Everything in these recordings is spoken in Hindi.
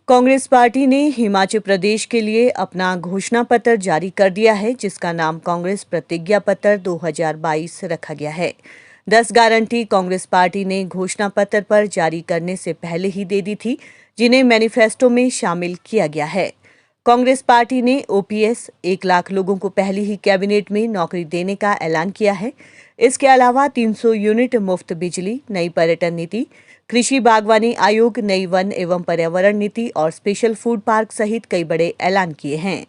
कांग्रेस पार्टी ने हिमाचल प्रदेश के लिए अपना घोषणा पत्र जारी कर दिया है, जिसका नाम कांग्रेस प्रतिज्ञा पत्र 2022 रखा गया है। 10 गारंटी कांग्रेस पार्टी ने घोषणा पत्र पर जारी करने से पहले ही दे दी थी, जिन्हें मैनिफेस्टो में शामिल किया गया है। कांग्रेस पार्टी ने ओपीएस 1 लाख लोगों को पहले ही कैबिनेट में नौकरी देने का ऐलान किया है। इसके अलावा 300 यूनिट मुफ्त बिजली, नई पर्यटन नीति, कृषि बागवानी आयोग, नई वन एवं पर्यावरण नीति और स्पेशल फूड पार्क सहित कई बड़े ऐलान किए हैं।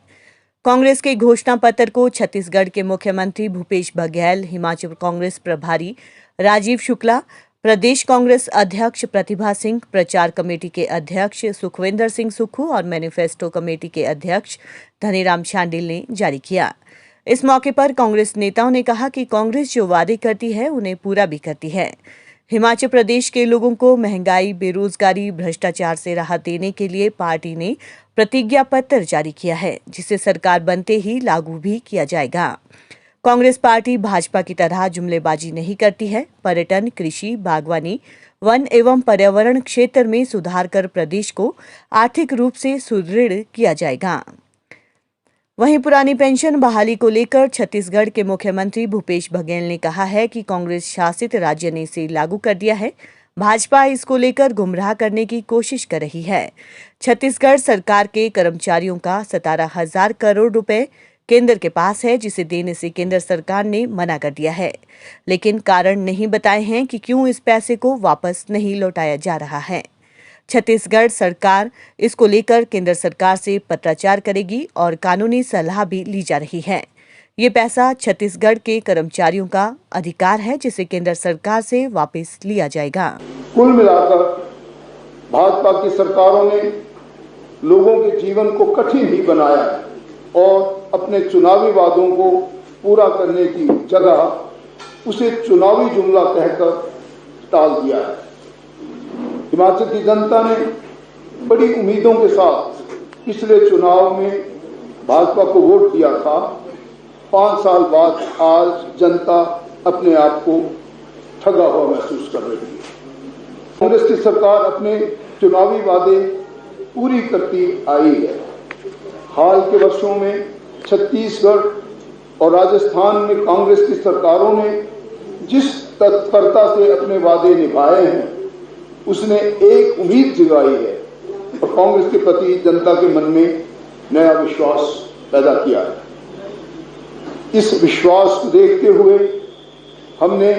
कांग्रेस के घोषणा पत्र को छत्तीसगढ़ के मुख्यमंत्री भूपेश बघेल, हिमाचल कांग्रेस प्रभारी राजीव शुक्ला, प्रदेश कांग्रेस अध्यक्ष प्रतिभा सिंह, प्रचार कमेटी के अध्यक्ष सुखविंदर सिंह सुक्खू और मैनिफेस्टो कमेटी के अध्यक्ष धनीराम शांडिल ने जारी किया। इस मौके पर कांग्रेस नेताओं ने कहा कि कांग्रेस जो वादे करती है उन्हें पूरा भी करती है। हिमाचल प्रदेश के लोगों को महंगाई, बेरोजगारी, भ्रष्टाचार से राहत देने के लिए पार्टी ने प्रतिज्ञा पत्र जारी किया है, जिसे सरकार बनते ही लागू भी किया जाएगा। कांग्रेस पार्टी भाजपा की तरह जुमलेबाजी नहीं करती है। पर्यटन, कृषि, बागवानी, वन एवं पर्यावरण क्षेत्र में सुधार कर प्रदेश को आर्थिक रूप से सुदृढ़ किया जाएगा। वहीं पुरानी पेंशन बहाली को लेकर छत्तीसगढ़ के मुख्यमंत्री भूपेश बघेल ने कहा है कि कांग्रेस शासित राज्य ने इसे लागू कर दिया है। भाजपा इसको लेकर गुमराह करने की कोशिश कर रही है। छत्तीसगढ़ सरकार के कर्मचारियों का 17,000 करोड़ रुपए केंद्र के पास है, जिसे देने से केंद्र सरकार ने मना कर दिया है, लेकिन कारण नहीं बताए हैं कि क्यों इस पैसे को वापस नहीं लौटाया जा रहा है। छत्तीसगढ़ सरकार इसको लेकर केंद्र सरकार से पत्राचार करेगी और कानूनी सलाह भी ली जा रही है। ये पैसा छत्तीसगढ़ के कर्मचारियों का अधिकार है, जिसे केंद्र सरकार से वापस लिया जाएगा। कुल मिलाकर भाजपा की सरकारों ने लोगों के जीवन को कठिन ही बनाया है और अपने चुनावी वादों को पूरा करने की जगह उसे चुनावी जुमला कहकर टाल दिया है। हिमाचल की जनता ने बड़ी उम्मीदों के साथ पिछले चुनाव में भाजपा को वोट दिया था। 5 साल बाद आज जनता अपने आप को ठगा हुआ महसूस कर रही है। कांग्रेस की सरकार अपने चुनावी वादे पूरी करती आई है। हाल के वर्षों में छत्तीसगढ़ और राजस्थान में कांग्रेस की सरकारों ने जिस तत्परता से अपने वादे निभाए हैं, उसने एक उम्मीद जगाई है और कांग्रेस के प्रति जनता के मन में नया विश्वास पैदा किया है। इस विश्वास को देखते हुए हमने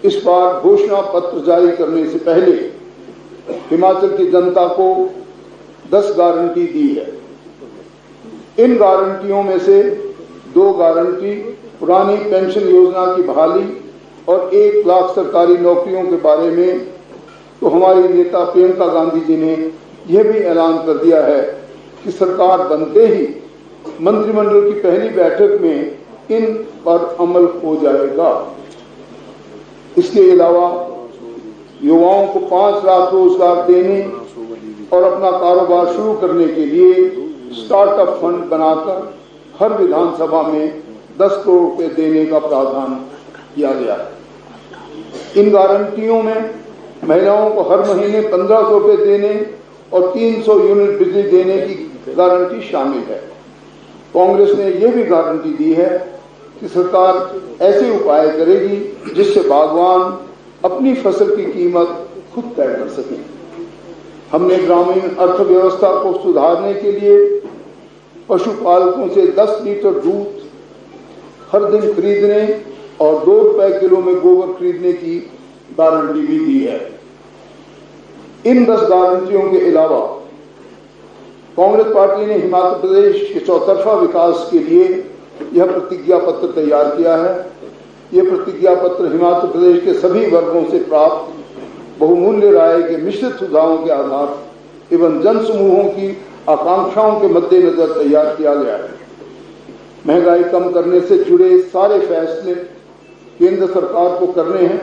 इस बार घोषणा पत्र जारी करने से पहले हिमाचल की जनता को 10 गारंटी दी है। इन गारंटियों में से 2 गारंटी पुरानी पेंशन योजना की बहाली और 1 लाख सरकारी नौकरियों के बारे में तो हमारी नेता प्रियंका गांधी जी ने यह भी ऐलान कर दिया है कि सरकार बनते ही मंत्रिमंडल की पहली बैठक में इन पर अमल हो जाएगा। इसके अलावा युवाओं को 5 लाख रोजगार देने और अपना कारोबार शुरू करने के लिए स्टार्टअप फंड बनाकर हर विधानसभा में 10 करोड़ रुपए देने का प्रावधान किया गया है। इन गारंटियों में महिलाओं को हर महीने 1,500 रुपए देने और 300 यूनिट बिजली देने की गारंटी शामिल है। कांग्रेस ने यह भी गारंटी दी है कि सरकार ऐसे उपाय करेगी जिससे बागवान अपनी फसल की कीमत खुद तय कर सके। हमने ग्रामीण अर्थव्यवस्था को सुधारने के लिए पशुपालकों से 10 लीटर दूध हर दिन खरीदने और 2 रुपए किलो में गोबर खरीदने की गारंटी भी दी है। इन 10 गारंटियों के अलावा कांग्रेस पार्टी ने हिमाचल प्रदेश के चौतरफा विकास के लिए यह प्रतिज्ञा पत्र तैयार किया है। यह प्रतिज्ञा पत्र हिमाचल प्रदेश के सभी वर्गों से प्राप्त बहुमूल्य राय के मिश्रित सुझावों के आधार एवं जन समूहों की आकांक्षाओं के मद्देनजर तैयार किया गया है। महंगाई कम करने से जुड़े सारे फैसले केंद्र सरकार को करने हैं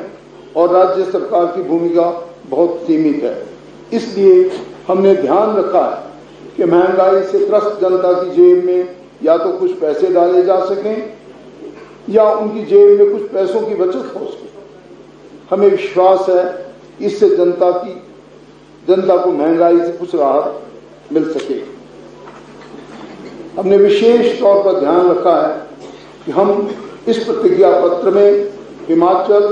और राज्य सरकार की भूमिका बहुत सीमित है। इसलिए हमने ध्यान रखा है कि महंगाई से त्रस्त जनता की जेब में या तो कुछ पैसे डाले जा सकें या उनकी जेब में कुछ पैसों की बचत हो सके। हमें विश्वास है इससे जनता को महंगाई से कुछ राहत मिल सके। हमने विशेष तौर पर ध्यान रखा है कि हम इस प्रतिज्ञा पत्र में हिमाचल,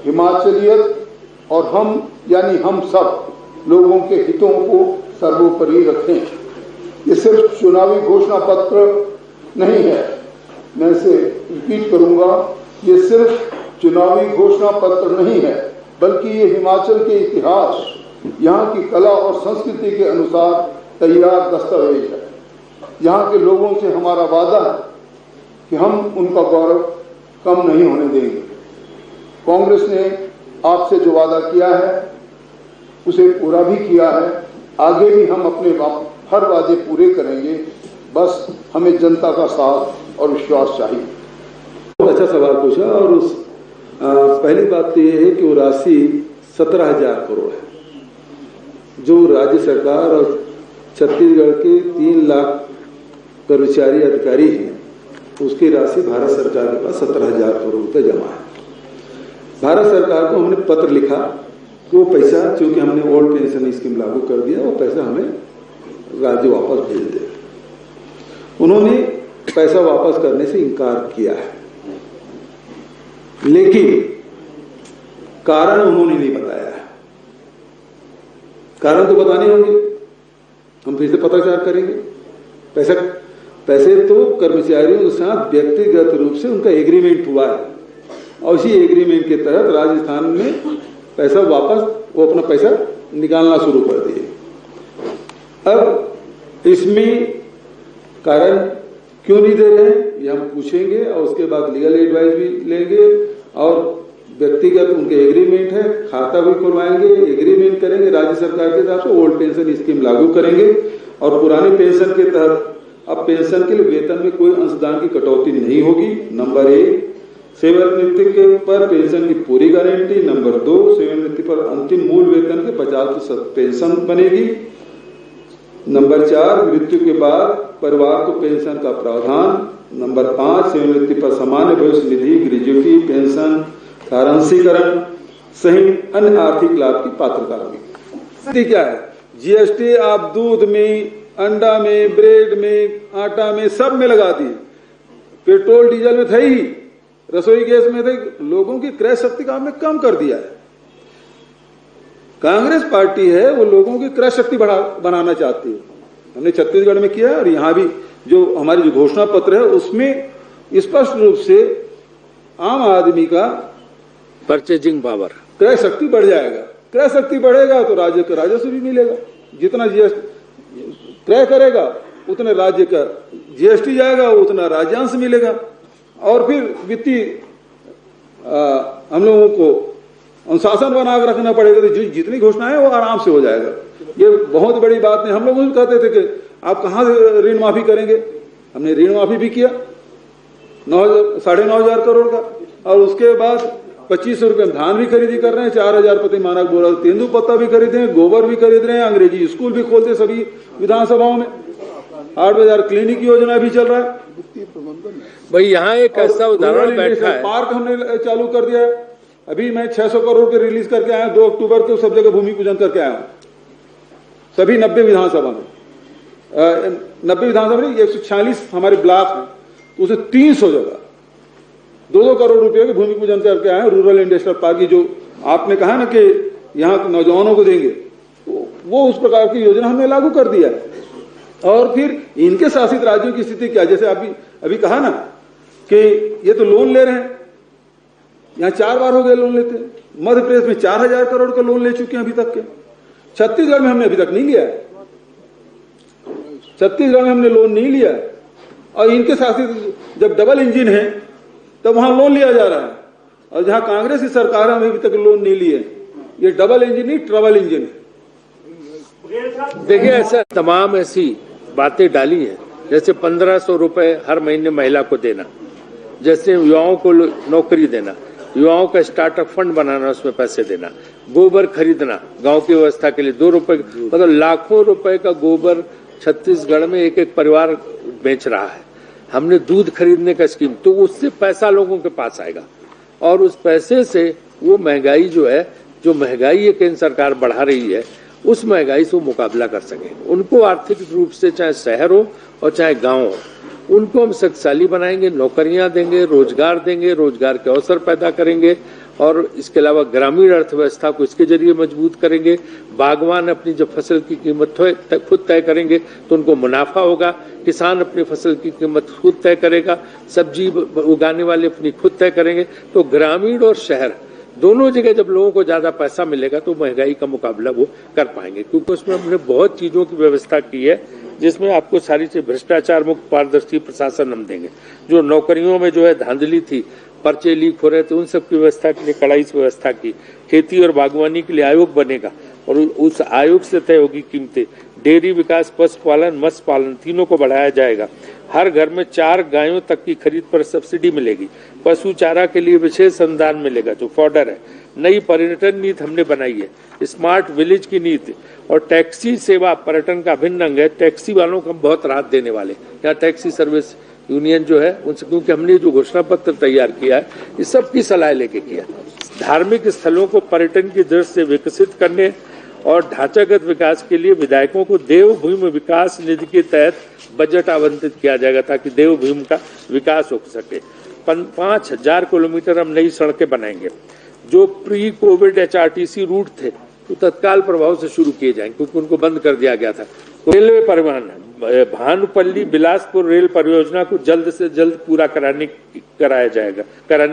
हिमाचलियत और हम यानी हम सब लोगों के हितों को सर्वोपरि रखें। ये सिर्फ चुनावी घोषणा पत्र नहीं है, मैं इसे रिपीट करूंगा, ये सिर्फ चुनावी घोषणा पत्र नहीं है, बल्कि ये हिमाचल के इतिहास, यहाँ की कला और संस्कृति के अनुसार तैयार दस्तावेज है। यहाँ के लोगों से हमारा वादा है कि हम उनका गौरव कम नहीं होने देंगे। कांग्रेस ने आपसे जो वादा किया है उसे पूरा भी किया है, आगे भी हम अपने हर वादे पूरे करेंगे। बस हमें जनता का साथ और विश्वास चाहिए। बहुत अच्छा सवाल पूछा। और उस पहली बात तो ये है कि वो राशि 17,000 करोड़ है जो राज्य सरकार और छत्तीसगढ़ के 3 लाख कर्मचारी अधिकारी हैं, उसकी राशि भारत सरकार के पास 17,000 करोड़ रुपए जमा है। भारत सरकार को हमने पत्र लिखा कि वो पैसा, चूंकि हमने ओल्ड पेंशन स्कीम लागू कर दिया, वो पैसा हमें राज्य वापस भेज दे। उन्होंने पैसा वापस करने से इनकार किया है, लेकिन कारण उन्होंने नहीं बताया है। कारण तो बताने होंगे, हम फिर से पत्राचार करेंगे। पैसे तो कर्मचारियों के साथ व्यक्तिगत रूप से उनका एग्रीमेंट हुआ है और उसी एग्रीमेंट के तहत राजस्थान में पैसा वापस, वो अपना पैसा निकालना शुरू कर दिए। अब इसमें कारण क्यों नहीं दे रहे हैं ये हम पूछेंगे और उसके बाद लीगल एडवाइस भी लेंगे और व्यक्तिगत उनके एग्रीमेंट है, खाता भी खुलवाएंगे, एग्रीमेंट करेंगे राज्य सरकार के हिसाब से, ओल्ड पेंशन स्कीम लागू करेंगे और पुराने पेंशन के तहत अब पेंशन के लिए वेतन में कोई अंशदान की कटौती नहीं होगी। नंबर 1, सेवानिवृत्ति के पर पेंशन की पूरी गारंटी। नंबर 2, सेवानिवृत्ति पर अंतिम मूल वेतन के 50% पेंशन बनेगी। नंबर 4, मृत्यु के बाद परिवार को पेंशन का प्रावधान। नंबर 5, सेवानिवृत्ति पर सामान्य भविष्य निधि, ग्रेजुएटी पेंशन, सारांशीकरण सहित अन्य आर्थिक लाभ की पात्रता होगी। क्या है जीएसटी? आप दूध में, अंडा में, ब्रेड में, आटा में, सब में लगा दिए। पेट्रोल डीजल में थे ही, रसोई गैस में थे। लोगों की क्रय शक्ति का हमने कम कर दिया है। कांग्रेस पार्टी है वो लोगों की क्रय शक्ति बनाना चाहती है। हमने छत्तीसगढ़ में किया और यहां भी जो हमारी जो घोषणा पत्र है उसमें स्पष्ट रूप से आम आदमी का परचेजिंग पावर, क्रय शक्ति बढ़ जाएगा। क्रय शक्ति बढ़ेगा तो राज्य का राजस्व भी मिलेगा। जितना जीएसटी क्रय करेगा उतने राज्य का जीएसटी जाएगा, उतना राज्यांश मिलेगा और फिर वित्तीय हम लोगों को अनुशासन बना कर रखना पड़ेगा। तो जितनी घोषणाएं वो आराम से हो जाएगा। ये बहुत बड़ी बात नहीं। हम लोग कहते थे कि आप कहां से ऋण माफी करेंगे, हमने ऋण माफी भी किया 9,500 करोड़ का और उसके बाद 2500 रुपये धान भी खरीदी कर रहे हैं, 4,000 प्रति मानक बोरा तेंदुपत्ता भी खरीद रहे हैं, गोबर भी खरीद रहे हैं, अंग्रेजी स्कूल भी खोलते सभी विधानसभाओं में, 8,000 क्लिनिक योजना भी चल रहा है। भाई यहाँ एक ऐसा उदाहरण बैठा है, पार्क हमने चालू कर दिया है। अभी मैं 600 करोड़ के रिलीज करके आया, 2 अक्टूबर को सब जगह भूमि पूजन करके आया हूं, सभी 90 विधानसभा में। 90 विधानसभा में 146 हमारे ब्लॉक हैं, तो उसे 300 जगह 2-2 करोड़ रुपए के भूमि पूजन करके आए। रूरल इंडस्ट्रियल पार्क की जो आपने कहा ना कि यहाँ के नौजवानों को देंगे, तो वो उस प्रकार की योजना हमने लागू कर दिया है। और फिर इनके शासित राज्यों की स्थिति क्या, जैसे अभी कहा ना कि ये तो लोन ले रहे हैं, यहाँ 4 बार हो गए लोन लेते हैं। मध्य प्रदेश में 4,000 करोड़ का लोन ले चुके हैं अभी तक के। छत्तीसगढ़ में हमने अभी तक नहीं लिया है, छत्तीसगढ़ में हमने लोन नहीं लिया है। और इनके शासित जब डबल इंजन है तब वहां लोन लिया जा रहा है, और जहां कांग्रेस की सरकार है अभी तक लोन नहीं लिए। ये डबल इंजन नहीं, ट्रबल इंजन है। देखिए ऐसा तमाम ऐसी बातें डाली हैं, जैसे 1,500 रुपए हर महीने महिला को देना, जैसे युवाओं को नौकरी देना, युवाओं का स्टार्टअप फंड बनाना, उसमें पैसे देना, गोबर खरीदना गांव की व्यवस्था के लिए 2 रुपए, मतलब लाखों रुपए का गोबर छत्तीसगढ़ में एक परिवार बेच रहा है। हमने दूध खरीदने का स्कीम, तो उससे पैसा लोगों के पास आएगा और उस पैसे से वो महंगाई जो है, जो महंगाई ये केंद्र सरकार बढ़ा रही है, उस महंगाई से वो मुकाबला कर सकें। उनको आर्थिक रूप से चाहे शहर हो और चाहे गांव हो, उनको हम शक्तिशाली बनाएंगे, नौकरियां देंगे, रोजगार के अवसर पैदा करेंगे और इसके अलावा ग्रामीण अर्थव्यवस्था को इसके जरिए मजबूत करेंगे। बागवान अपनी जब फसल की कीमत खुद तय करेंगे तो उनको मुनाफा होगा, किसान अपनी फसल की कीमत खुद तय करेगा, सब्जी उगाने वाले अपनी खुद तय करेंगे। तो ग्रामीण और शहर दोनों जगह जब लोगों को ज्यादा पैसा मिलेगा तो महंगाई का मुकाबला वो कर पाएंगे, क्योंकि उसमें हमने बहुत चीजों की व्यवस्था की है जिसमें आपको सारी चीज भ्रष्टाचार मुक्त पारदर्शी प्रशासन हम देंगे। जो नौकरियों में जो है धांधली थी, पर्चे लीक हो रहे थे, उन सब की व्यवस्था के लिए कड़ाई से व्यवस्था की। खेती और बागवानी के लिए आयोग बनेगा और उस आयोग से तय होगी कीमतें। डेयरी विकास, पशुपालन, मत्स्य पालन तीनों को बढ़ाया जाएगा। हर घर में 4 गायों तक की खरीद पर सब्सिडी मिलेगी। पशु चारा के लिए विशेष अनुदान मिलेगा जो फॉडर है। नई पर्यटन नीति हमने बनाई है, स्मार्ट विलेज की नीति और टैक्सी सेवा पर्यटन का अभिन्न अंग है। टैक्सी वालों को हम बहुत राहत देने वाले। यहाँ टैक्सी सर्विस यूनियन जो है उनसे, क्योंकि हमने जो घोषणा पत्र तैयार किया है इस सब की सलाह लेके किया। धार्मिक स्थलों को पर्यटन की दृष्टि से विकसित करने और ढांचागत विकास के लिए विधायकों को देवभूमि विकास निधि के तहत बजट आवंटित किया जाएगा ताकि देवभूमि का विकास हो सके। 5000 किलोमीटर हम नई सड़कें बनाएंगे। जो प्री कोविड HRTC रूट थे तो तत्काल प्रभाव से शुरू किए जाएंगे क्योंकि उनको बंद कर दिया गया था। रेलवे परिवहन, भानुपल्ली बिलासपुर रेल परियोजना को जल्द से जल्द पूरा कराने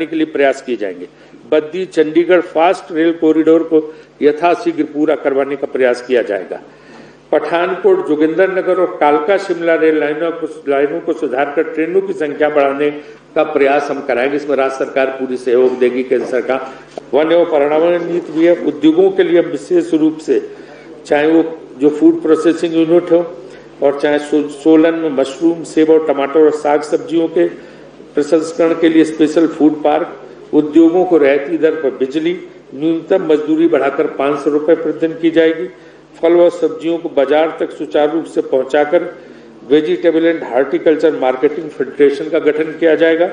के लिए प्रयास किए जाएंगे। Baddi Chandigarh fast rail corridor को यथाशीघ्र पूरा करवाने का प्रयास किया जाएगा। पठानकोट, जोगिंदरनगर और कालका शिमला रेल लाइनों को सुधारकर ट्रेनों की संख्या बढ़ाने का प्रयास हम कराएंगे। इसमें राज्य सरकार पूरी सहयोग देगी, केंद्र सरकार। वन एवं पर्यावरण नीति भी है। उद्योगों के लिए विशेष रूप से चाहे वो जो फूड प्रोसेसिंग यूनिट हो और चाहे सोलन में मशरूम, सेब और टमाटर और साग सब्जियों के प्रसंस्करण के लिए स्पेशल फूड पार्क, उद्योगों को रियायती दर पर बिजली, न्यूनतम मजदूरी बढ़ाकर 500 रुपए प्रतिदिन की जाएगी। फल व सब्जियों को बाजार तक सुचारू रूप से पहुंचाकर vegetable and horticulture marketing federation का गठन किया जाएगा।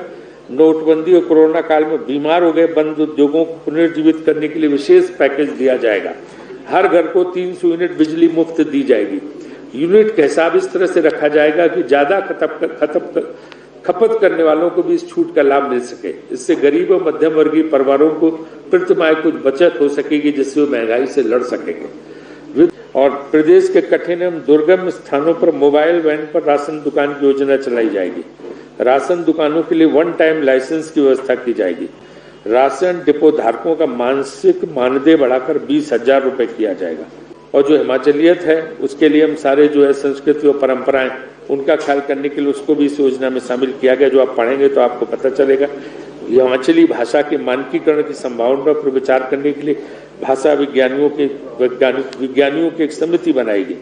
नोटबंदी और कोरोना काल में बीमार हो गए बंद उद्योगों को पुनर्जीवित करने के लिए विशेष पैकेज दिया जाएगा। हर घर को 300 यूनिट बिजली मुफ्त दी जाएगी। यूनिट का हिसाब इस तरह से रखा जाएगा कि ज्यादा खपत करने वालों को भी इस छूट का लाभ मिल सके। इससे गरीब और मध्यम वर्गीय परिवारों को प्रतिमाह कुछ बचत हो सकेगी जिससे वो महंगाई से लड़ सकेंगे। और प्रदेश के कठिन एवं दुर्गम स्थानों पर मोबाइल वैन पर राशन दुकान की योजना चलाई जाएगी। राशन दुकानों के लिए 1 टाइम लाइसेंस की व्यवस्था की जाएगी। राशन डिपो धारकों का मानसिक मानदेय बढ़ाकर 20,000 रुपए किया जाएगा। और जो हिमाचलियत है उसके लिए हम सारे जो है संस्कृति और परंपराएं उनका ख्याल करने के लिए उसको भी इस योजना में शामिल किया गया। जो आप पढ़ेंगे तो आपको पता चलेगा। हिमाचली भाषा के मानकीकरण की संभावना पर विचार करने के लिए भाषा विज्ञानियों की एक समिति बनाएगी।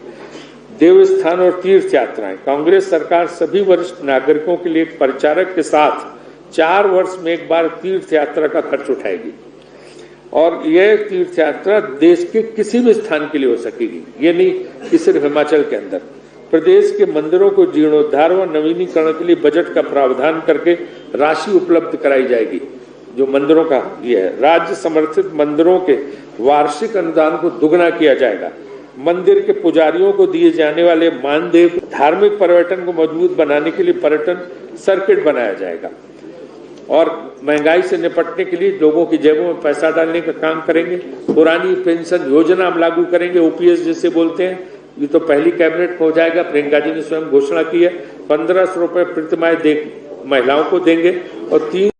देवस्थान और तीर्थ यात्राएं, कांग्रेस सरकार सभी वरिष्ठ नागरिकों के लिए एक परिचारक के साथ 4 वर्ष में एक बार तीर्थ यात्रा का खर्च उठाएगी और यह तीर्थ यात्रा देश के किसी भी स्थान के लिए हो सकेगी। ये नहीं कि सिर्फ हिमाचल के अंदर। प्रदेश के मंदिरों को जीर्णोद्धार व नवीनीकरण के लिए बजट का प्रावधान करके राशि उपलब्ध कराई जाएगी। जो मंदिरों का ये है, राज्य समर्थित मंदिरों के वार्षिक अनुदान को दुगना किया जाएगा। मंदिर के पुजारियों को दिए जाने वाले मानदेय, धार्मिक पर्यटन को मजबूत बनाने के लिए पर्यटन सर्किट बनाया जाएगा और महंगाई से निपटने के लिए लोगों की जेबों में पैसा डालने का काम करेंगे। पुरानी पेंशन योजना हम लागू करेंगे, OPS जिसे बोलते हैं। ये तो पहली कैबिनेट में हो जाएगा। प्रियंका जी ने स्वयं घोषणा की है। 1500 रुपए प्रतिमाह महिलाओं को देंगे और 3